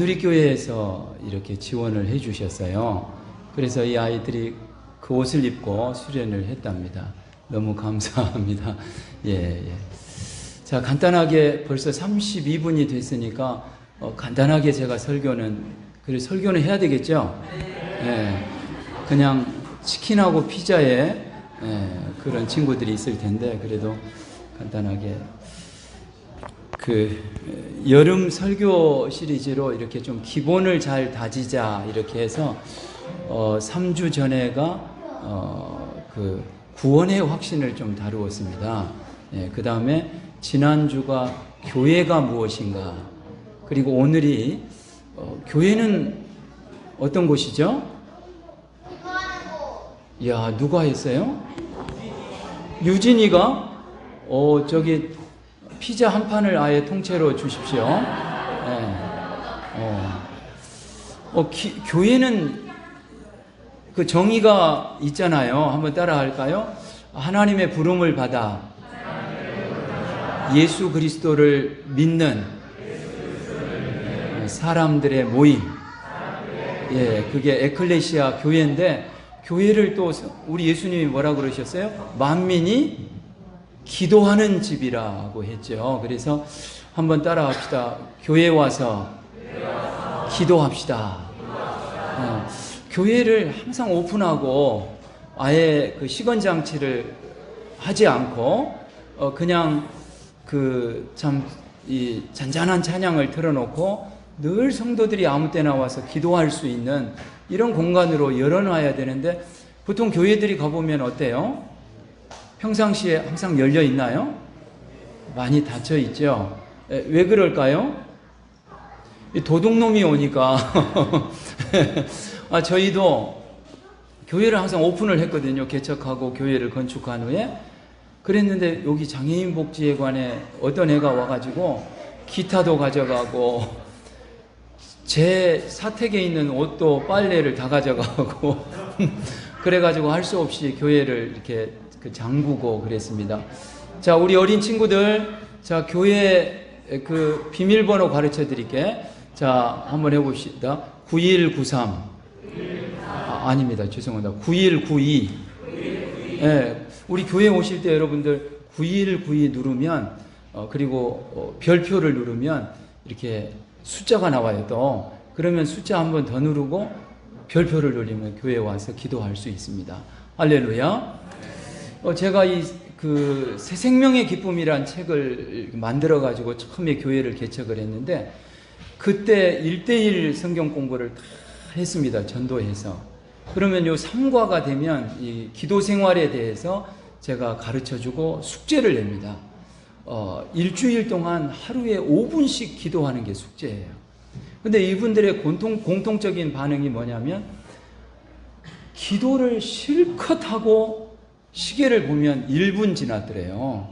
온누리교회에서 이렇게 지원을 해 주셨어요. 그래서 이 아이들이 그 옷을 입고 수련을 했답니다. 너무 감사합니다. 예. 자, 간단하게 벌써 32분이 됐으니까 간단하게 제가 설교는 해야 되겠죠? 예. 그냥 치킨하고 피자에 그런 친구들이 있을 텐데 그래도 간단하게 여름 설교 시리즈로 이렇게 좀 기본을 잘 다지자 이렇게 해서 3주 전에가 구원의 확신을 좀 다루었습니다. 그 다음에 지난주가 교회가 무엇인가, 그리고 오늘이 교회는 어떤 곳이죠? 야, 누가 했어요? 유진이가 저기 피자 한 판을 아예 통째로 주십시오. 교회는 그 정의가 있잖아요. 한번 따라 할까요? 하나님의 부름을 받아 예수 그리스도를 믿는 사람들의 모임. 예, 그게 에클레시아 교회인데, 교회를 또 우리 예수님이 뭐라고 그러셨어요? 만민이 기도하는 집이라고 했죠. 그래서 한번 따라 합시다. 교회 와서 기도합시다. 교회를 항상 오픈하고 아예 그 시건장치를 하지 않고 그냥 이 잔잔한 찬양을 틀어놓고 늘 성도들이 아무 때나 와서 기도할 수 있는 이런 공간으로 열어놔야 되는데, 보통 교회들이 가보면 어때요? 평상시에 항상 열려 있나요? 많이 닫혀 있죠. 왜 그럴까요? 도둑놈이 오니까 저희도 교회를 항상 오픈을 했거든요. 개척하고 교회를 건축한 후에. 그랬는데 여기 장애인 복지회관에 어떤 애가 와가지고 기타도 가져가고 제 사택에 있는 옷도 빨래를 다 가져가고 그래가지고 할 수 없이 교회를 이렇게 잠그고 그랬습니다. 자, 우리 어린 친구들, 자, 교회 그 비밀번호 가르쳐 드릴게. 자, 한번 해봅시다. 9193. 아닙니다. 죄송합니다. 9192. 예, 우리 교회 오실 때 여러분들 9192 누르면, 그리고 별표를 누르면 이렇게 숫자가 나와요. 또 그러면 숫자 한 번 더 누르고 별표를 누르면 교회에 와서 기도할 수 있습니다. 할렐루야. 제가 새 생명의 기쁨이란 책을 만들어 가지고 처음에 교회를 개척을 했는데, 그때 1:1 성경 공부를 다 했습니다. 전도해서. 그러면 요 3과가 되면 이 기도 생활에 대해서 제가 가르쳐 주고 숙제를 냅니다. 일주일 동안 하루에 5분씩 기도하는 게 숙제예요. 근데 이분들의 공통적인 반응이 뭐냐면, 기도를 실컷 하고 시계를 보면 1분 지났더래요.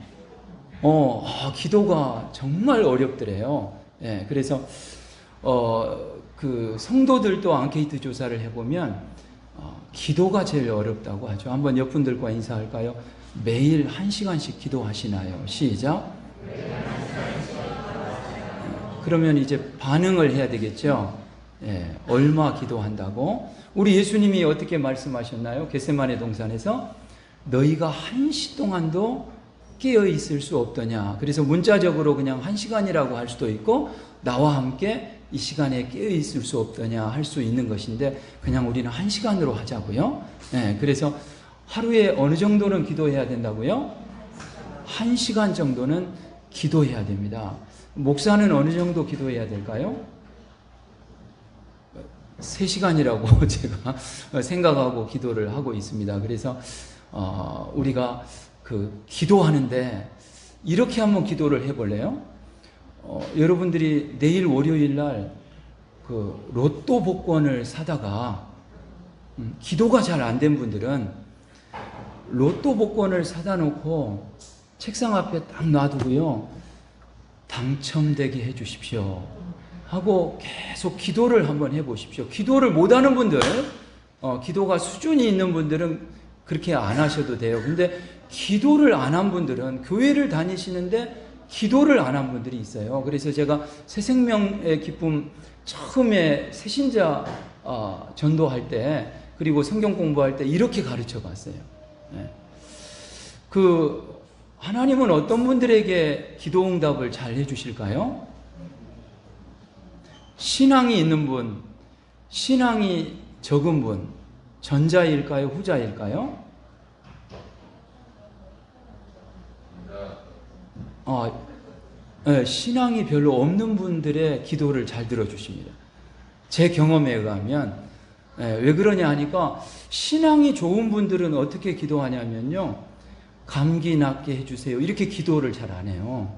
기도가 정말 어렵더래요. 예, 그래서 그 성도들도 앙케이트 조사를 해보면 기도가 제일 어렵다고 하죠. 한번 옆 분들과 인사할까요? 매일 1시간씩 기도하시나요? 시작. 그러면 이제 반응을 해야 되겠죠. 예, 얼마 기도한다고? 우리 예수님이 어떻게 말씀하셨나요? 겟세마네 동산에서 너희가 1시 동안도 깨어 있을 수 없더냐. 그래서 문자적으로 그냥 1시간이라고 할 수도 있고, 나와 함께 이 시간에 깨어 있을 수 없더냐 할 수 있는 것인데, 그냥 우리는 1시간으로 하자고요. 예, 그래서 하루에 어느 정도는 기도해야 된다고요? 1시간 정도는 기도해야 됩니다. 목사는 어느 정도 기도해야 될까요? 3시간이라고 제가 생각하고 기도를 하고 있습니다. 그래서 우리가 기도하는데 이렇게 한번 기도를 해볼래요? 여러분들이 내일 월요일 날 로또 복권을 사다가 기도가 잘 안 된 분들은 로또 복권을 사다 놓고 책상 앞에 딱 놔두고요, 당첨되게 해 주십시오 하고 계속 기도를 한번 해 보십시오. 기도를 못하는 분들, 기도가 수준이 있는 분들은 그렇게 안 하셔도 돼요. 근데 기도를 안 한 분들은, 교회를 다니시는데 기도를 안 한 분들이 있어요. 그래서 제가 새 생명의 기쁨 처음에 새신자 전도할 때, 그리고 성경 공부할 때 이렇게 가르쳐 봤어요. 하나님은 어떤 분들에게 기도 응답을 잘 해주실까요? 신앙이 있는 분, 신앙이 적은 분, 전자일까요? 후자일까요? 신앙이 별로 없는 분들의 기도를 잘 들어주십니다. 제 경험에 의하면. 왜 그러냐 하니까, 신앙이 좋은 분들은 어떻게 기도하냐면요, 감기 낫게 해주세요, 이렇게 기도를 잘 안 해요.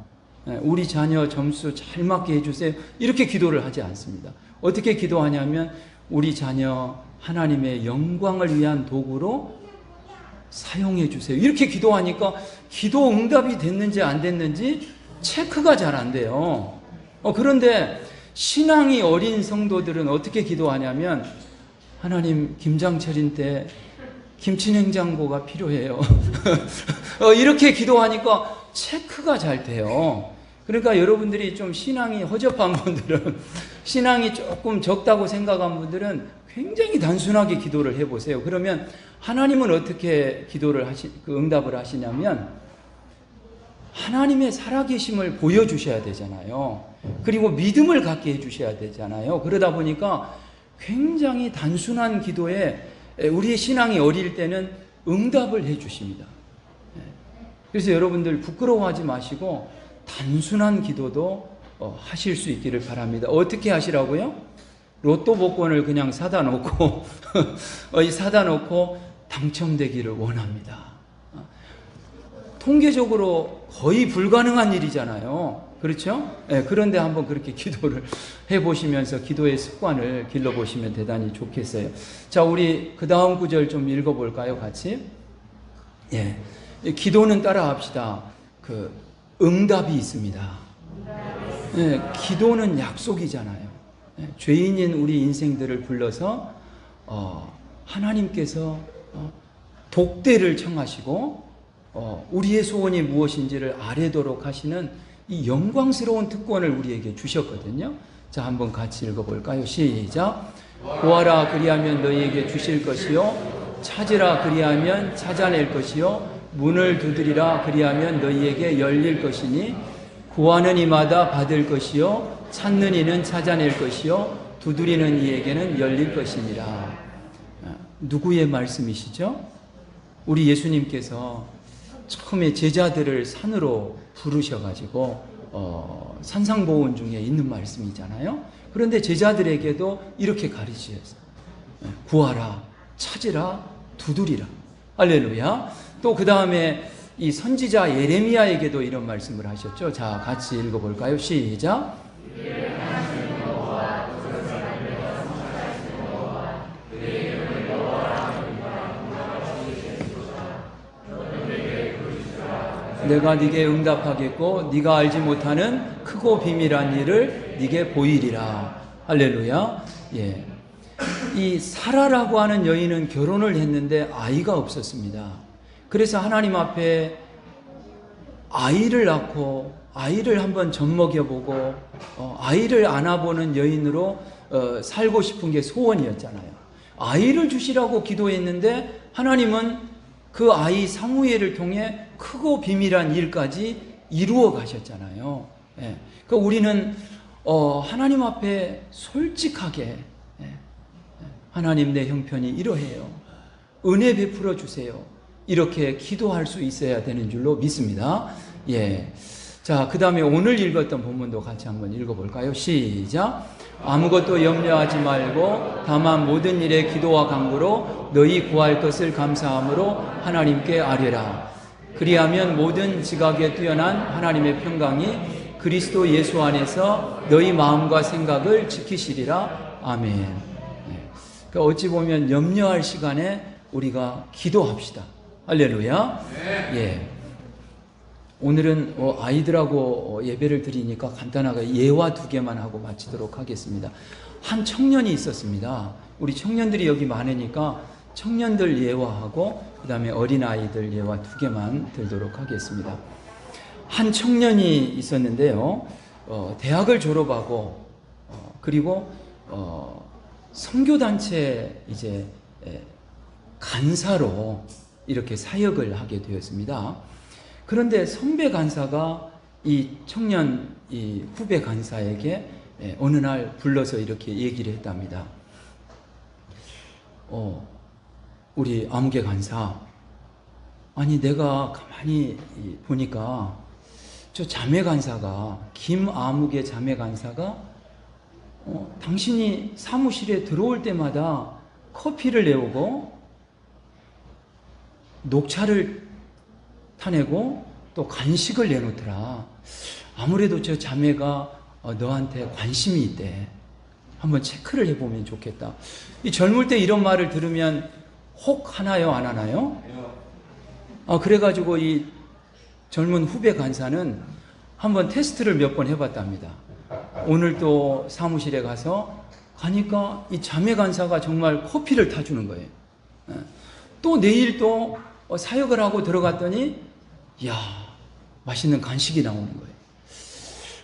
우리 자녀 점수 잘 맞게 해주세요, 이렇게 기도를 하지 않습니다. 어떻게 기도하냐면, 우리 자녀 하나님의 영광을 위한 도구로 사용해 주세요, 이렇게 기도하니까 기도 응답이 됐는지 안 됐는지 체크가 잘 안 돼요. 그런데 신앙이 어린 성도들은 어떻게 기도하냐면, 하나님 김장철인 때 김치냉장고가 필요해요. 이렇게 기도하니까 체크가 잘 돼요. 그러니까 여러분들이 좀 신앙이 허접한 분들은, 신앙이 조금 적다고 생각한 분들은 굉장히 단순하게 기도를 해보세요. 그러면 하나님은 어떻게 응답을 하시냐면, 하나님의 살아계심을 보여주셔야 되잖아요. 그리고 믿음을 갖게 해주셔야 되잖아요. 그러다 보니까 굉장히 단순한 기도에 우리의 신앙이 어릴 때는 응답을 해주십니다. 그래서 여러분들 부끄러워하지 마시고 단순한 기도도 하실 수 있기를 바랍니다. 어떻게 하시라고요? 로또 복권을 그냥 사다 놓고 당첨되기를 원합니다. 통계적으로 거의 불가능한 일이잖아요. 그렇죠? 그런데 한번 그렇게 기도를 해보시면서 기도의 습관을 길러보시면 대단히 좋겠어요. 자, 우리 그 다음 구절 좀 읽어볼까요? 같이. 기도는 따라 합시다. 응답이 있습니다. 기도는 약속이잖아요. 죄인인 우리 인생들을 불러서 하나님께서 독대를 청하시고 우리의 소원이 무엇인지를 아뢰도록 하시는 이 영광스러운 특권을 우리에게 주셨거든요. 자, 한번 같이 읽어볼까요? 시작. 구하라 그리하면 너희에게 주실 것이요, 찾으라 그리하면 찾아낼 것이요, 문을 두드리라 그리하면 너희에게 열릴 것이니, 구하는 이마다 받을 것이요, 찾는 이는 찾아낼 것이요, 두드리는 이에게는 열릴 것이니라. 누구의 말씀이시죠? 우리 예수님께서 처음에 제자들을 산으로 부르셔가지고 산상보훈 중에 있는 말씀이잖아요. 그런데 제자들에게도 이렇게 가르치셨어요. 구하라, 찾으라, 두드리라. 할렐루야. 또 그 다음에 이 선지자 예레미야에게도 이런 말씀을 하셨죠. 자, 같이 읽어볼까요? 시작. 내가 네게 응답하겠고 네가 알지 못하는 크고 비밀한 일을 네게 보이리라. 할렐루야. 이 사라라고 하는 여인은 결혼을 했는데 아이가 없었습니다. 그래서 하나님 앞에 아이를 낳고 아이를 한번 젖먹여보고 아이를 안아보는 여인으로 살고 싶은 게 소원이었잖아요. 아이를 주시라고 기도했는데 하나님은 그 아이 사무엘을 통해 크고 비밀한 일까지 이루어 가셨잖아요. 그러니까 우리는 하나님 앞에 솔직하게 하나님 내 형편이 이러해요, 은혜 베풀어 주세요, 이렇게 기도할 수 있어야 되는 줄로 믿습니다. 자, 그 다음에 오늘 읽었던 본문도 같이 한번 읽어볼까요? 시작. 아무것도 염려하지 말고 다만 모든 일에 기도와 간구로 너희 구할 것을 감사함으로 하나님께 아뢰라. 그리하면 모든 지각에 뛰어난 하나님의 평강이 그리스도 예수 안에서 너희 마음과 생각을 지키시리라. 아멘. 그러니까 어찌 보면 염려할 시간에 우리가 기도합시다. 할렐루야. 오늘은 아이들하고 예배를 드리니까 간단하게 예화 2개만 하고 마치도록 하겠습니다. 한 청년이 있었습니다. 우리 청년들이 여기 많으니까 청년들 예화하고 그 다음에 어린아이들 예화 2개만 들도록 하겠습니다. 한 청년이 있었는데요, 대학을 졸업하고 그리고 선교단체 이제 간사로 이렇게 사역을 하게 되었습니다. 그런데 선배 간사가 이 청년 이 후배 간사에게 어느 날 불러서 이렇게 얘기를 했답니다. 우리 아무개 간사, 아니 내가 가만히 보니까 저 자매 간사가, 김아무개 자매 간사가 당신이 사무실에 들어올 때마다 커피를 내오고 녹차를 타내고 또 간식을 내놓더라. 아무래도 저 자매가 너한테 관심이 있대. 한번 체크를 해보면 좋겠다. 이 젊을 때 이런 말을 들으면 혹 하나요, 안 하나요? 그래가지고 이 젊은 후배 간사는 한번 테스트를 몇 번 해봤답니다. 오늘 또 사무실에 가니까 이 자매 간사가 정말 커피를 타주는 거예요. 또 내일 또 사역을 하고 들어갔더니 이야, 맛있는 간식이 나오는 거예요.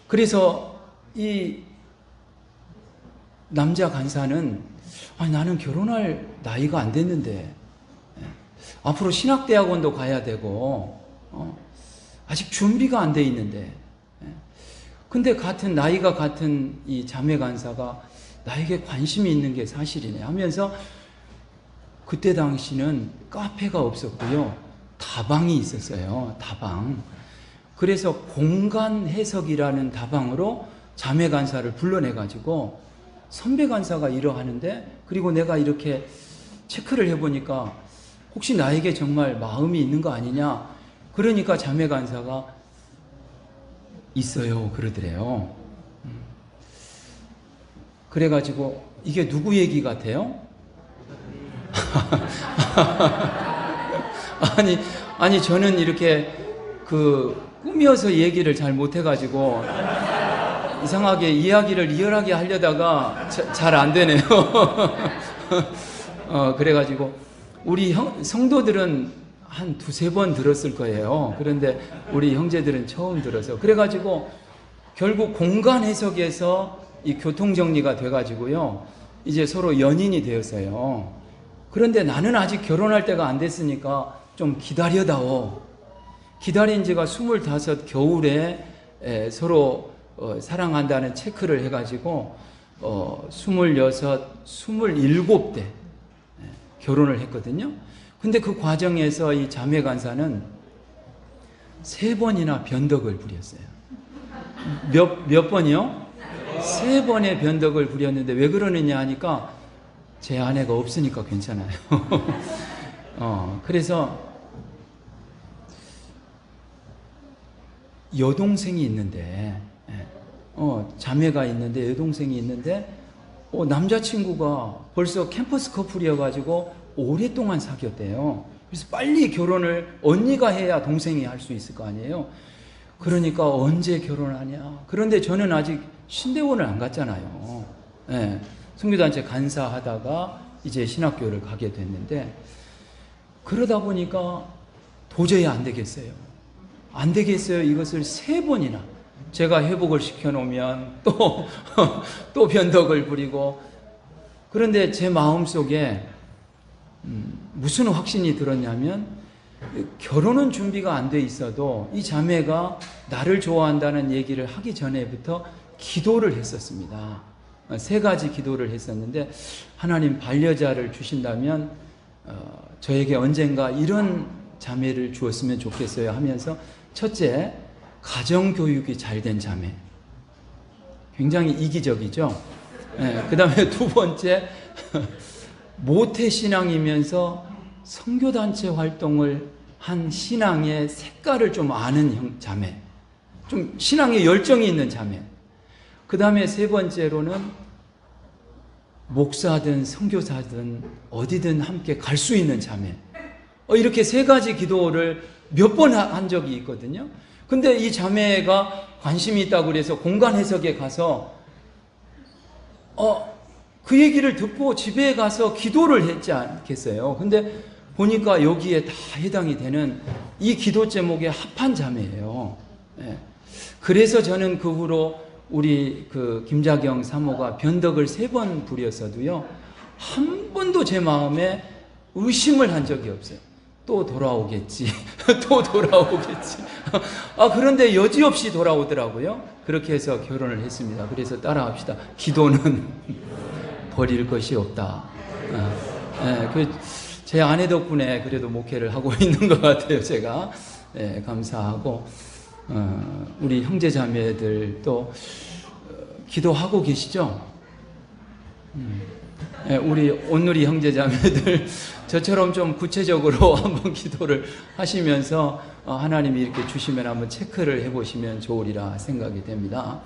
그래서 이 남자 간사는 나는 결혼할 나이가 안 됐는데 앞으로 신학대학원도 가야 되고 아직 준비가 안 돼 있는데 근데 나이가 같은 이 자매 간사가 나에게 관심이 있는 게 사실이네 하면서 그때 당시는 카페가 없었고요. 다방이 있었어요. 다방. 그래서 공간 해석이라는 다방으로 자매 간사를 불러내가지고 선배 간사가 이러하는데, 그리고 내가 이렇게 체크를 해보니까 혹시 나에게 정말 마음이 있는 거 아니냐. 그러니까 자매 간사가 있어요 그러더래요. 그래가지고 이게 누구 얘기 같아요? 아니 저는 이렇게 꾸며서 얘기를 잘 못해가지고 이상하게 이야기를 리얼하게 하려다가 잘 안 되네요. 그래가지고 우리 성도들은 한 두세 번 들었을 거예요. 그런데 우리 형제들은 처음 들어서, 그래가지고 결국 공간 해석에서 이 교통 정리가 돼가지고요, 이제 서로 연인이 되었어요. 그런데 나는 아직 결혼할 때가 안 됐으니까 좀 기다려다오. 기다린 지가 25 겨울에 서로 사랑한다는 체크를 해가지고 26, 27대 결혼을 했거든요. 근데 그 과정에서 이 자매 간사는 3번이나 변덕을 부렸어요. 몇 번이요? 3번의 변덕을 부렸는데 왜 그러느냐 하니까 제 아내가 없으니까 괜찮아요. 그래서 여동생이 있는데, 자매가 있는데, 여동생이 있는데, 남자친구가 벌써 캠퍼스 커플이어가지고 오랫동안 사귀었대요. 그래서 빨리 결혼을 언니가 해야 동생이 할 수 있을 거 아니에요. 그러니까 언제 결혼하냐. 그런데 저는 아직 신대원을 안 갔잖아요. 선교단체 간사하다가 이제 신학교를 가게 됐는데, 그러다 보니까 도저히 안 되겠어요. 안 되겠어요. 이것을 3번이나 제가 회복을 시켜놓으면 또 변덕을 부리고. 그런데 제 마음속에 무슨 확신이 들었냐면, 결혼은 준비가 안 돼 있어도 이 자매가 나를 좋아한다는 얘기를 하기 전에부터 기도를 했었습니다. 3가지 기도를 했었는데, 하나님 반려자를 주신다면 저에게 언젠가 이런 자매를 주었으면 좋겠어요 하면서, 첫째, 가정교육이 잘 된 자매. 굉장히 이기적이죠. 그 다음에 2번째, 모태신앙이면서 선교단체 활동을 한 신앙의 색깔을 좀 아는 자매. 좀 신앙에 열정이 있는 자매. 그 다음에 3번째로는 목사든 선교사든 어디든 함께 갈 수 있는 자매. 이렇게 3가지 기도를 몇 번 한 적이 있거든요. 근데 이 자매가 관심이 있다고 그래서 공간 해석에 가서 그 얘기를 듣고 집에 가서 기도를 했지 않겠어요. 근데 보니까 여기에 다 해당이 되는 이 기도 제목에 합한 자매예요. 그래서 저는 그 후로 우리 그 김자경 사모가 변덕을 3번 부렸어도요, 한 번도 제 마음에 의심을 한 적이 없어요. 또 돌아오겠지. 또 돌아오겠지. 그런데 여지없이 돌아오더라고요. 그렇게 해서 결혼을 했습니다. 그래서 따라합시다. 기도는 버릴 것이 없다. 제 아내 덕분에 그래도 목회를 하고 있는 것 같아요. 제가 감사하고, 우리 형제 자매들도 기도하고 계시죠? 우리 온누리 형제 자매들 저처럼 좀 구체적으로 한번 기도를 하시면서 하나님이 이렇게 주시면 한번 체크를 해보시면 좋으리라 생각이 됩니다.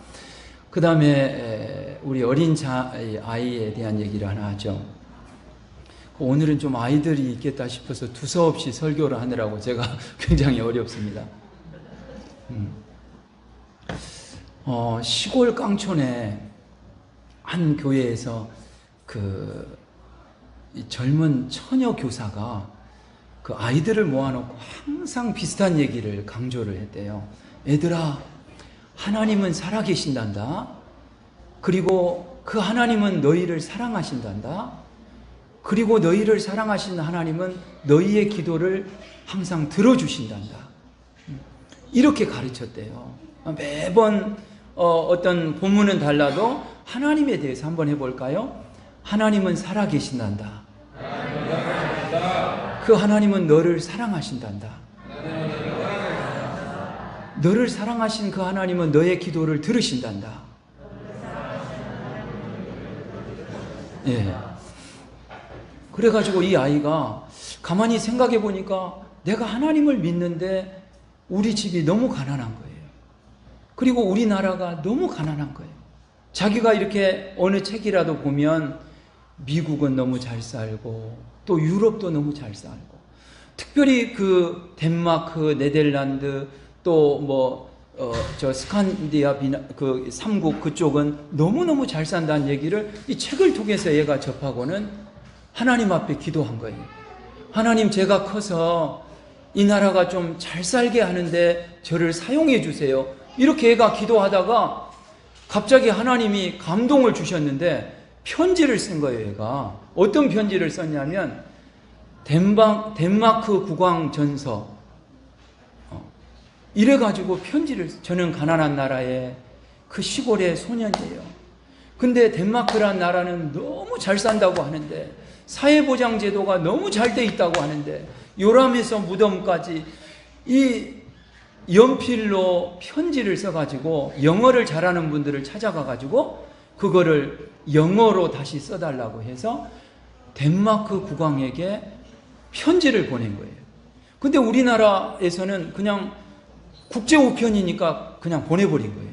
그 다음에 우리 어린 아이에 대한 얘기를 하나 하죠. 오늘은 좀 아이들이 있겠다 싶어서 두서없이 설교를 하느라고 제가 굉장히 어렵습니다. 시골 깡촌에 한 교회에서 이 젊은 처녀 교사가 그 아이들을 모아놓고 항상 비슷한 얘기를 강조를 했대요. 애들아, 하나님은 살아계신단다. 그리고 그 하나님은 너희를 사랑하신단다. 그리고 너희를 사랑하신 하나님은 너희의 기도를 항상 들어주신단다. 이렇게 가르쳤대요. 매번 어떤 본문은 달라도 하나님에 대해서 한번 해볼까요? 하나님은 살아계신단다. 그 하나님은 너를 사랑하신단다. 너를 사랑하신 그 하나님은 너의 기도를 들으신단다. 예. 그래가지고 이 아이가 가만히 생각해 보니까 내가 하나님을 믿는데 우리 집이 너무 가난한 거예요. 그리고 우리나라가 너무 가난한 거예요. 자기가 이렇게 어느 책이라도 보면 미국은 너무 잘 살고 또 유럽도 너무 잘 살고 특별히 그 덴마크, 네덜란드 또 저 스칸디나비아 그 3국 그쪽은 너무너무 잘 산다는 얘기를 이 책을 통해서 얘가 접하고는 하나님 앞에 기도한 거예요. 하나님, 제가 커서 이 나라가 좀 잘 살게 하는데 저를 사용해 주세요. 이렇게 얘가 기도하다가 갑자기 하나님이 감동을 주셨는데 편지를 쓴 거예요. 얘가 어떤 편지를 썼냐면 덴마크 국왕전서 이래가지고 편지를, 저는 가난한 나라의 그 시골의 소년이에요. 근데 덴마크란 나라는 너무 잘 산다고 하는데 사회보장제도가 너무 잘 돼 있다고 하는데 요람에서 무덤까지 이 연필로 편지를 써가지고 영어를 잘하는 분들을 찾아가가지고 그거를 영어로 다시 써달라고 해서 덴마크 국왕에게 편지를 보낸 거예요. 근데 우리나라에서는 그냥 국제우편이니까 그냥 보내버린 거예요.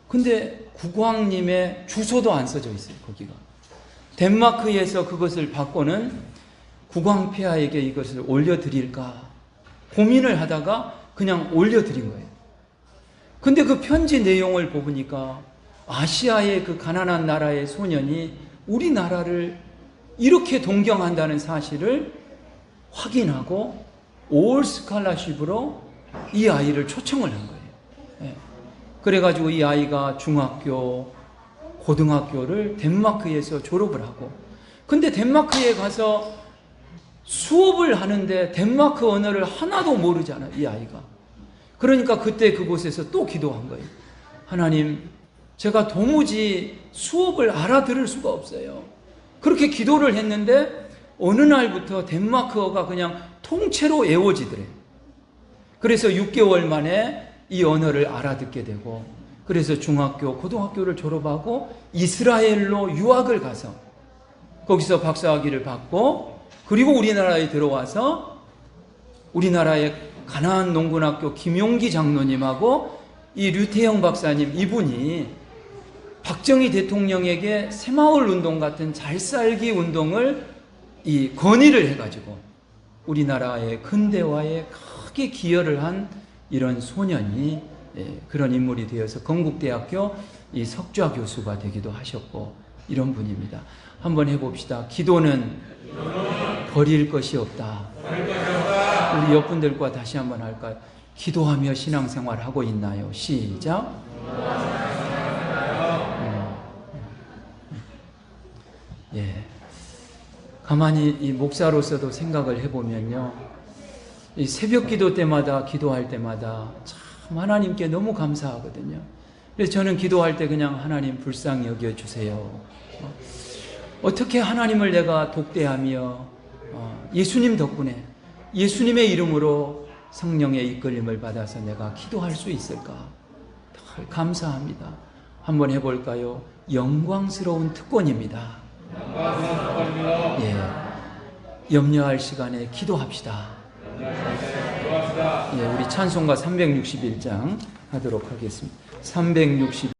근데 국왕님의 주소도 안 써져 있어요. 거기가 덴마크에서 그것을 받고는 국왕 폐하에게 이것을 올려드릴까 고민을 하다가 그냥 올려드린 거예요. 근데 그 편지 내용을 보니까 아시아의 그 가난한 나라의 소년이 우리나라를 이렇게 동경한다는 사실을 확인하고 올 스칼라십으로 이 아이를 초청을 한 거예요. 예. 그래가지고 이 아이가 중학교, 고등학교를 덴마크에서 졸업을 하고, 근데 덴마크에 가서 수업을 하는데 덴마크 언어를 하나도 모르잖아요, 이 아이가. 그러니까 그때 그곳에서 또 기도한 거예요. 하나님, 제가 도무지 수업을 알아들을 수가 없어요. 그렇게 기도를 했는데 어느 날부터 덴마크어가 그냥 통째로 외워지더래요. 그래서 6개월 만에 이 언어를 알아듣게 되고, 그래서 중학교, 고등학교를 졸업하고 이스라엘로 유학을 가서 거기서 박사학위를 받고, 그리고 우리나라에 들어와서 우리나라의 가나안 농군학교 김용기 장로님하고 이 류태영 박사님, 이분이 박정희 대통령에게 새마을 운동 같은 잘살기 운동을 이 건의를 해가지고 우리나라의 근대화에 크게 기여를 한 이런 소년이 그런 인물이 되어서 건국대학교 이 석좌 교수가 되기도 하셨고 이런 분입니다. 한번 해봅시다. 기도는 버릴 것이 없다. 우리 옆분들과 다시 한번 할까요? 기도하며 신앙생활 하고 있나요? 시작. 예. 가만히 이 목사로서도 생각을 해보면요. 이 새벽 기도 때마다, 기도할 때마다 참 하나님께 너무 감사하거든요. 그래서 저는 기도할 때 그냥 하나님 불쌍히 여겨주세요. 어떻게 하나님을 내가 독대하며 예수님 덕분에 예수님의 이름으로 성령의 이끌림을 받아서 내가 기도할 수 있을까? 감사합니다. 한번 해볼까요? 영광스러운 특권입니다. 예, 염려할 시간에 기도합시다. 예, 우리 찬송가 361장 하도록 하겠습니다. 360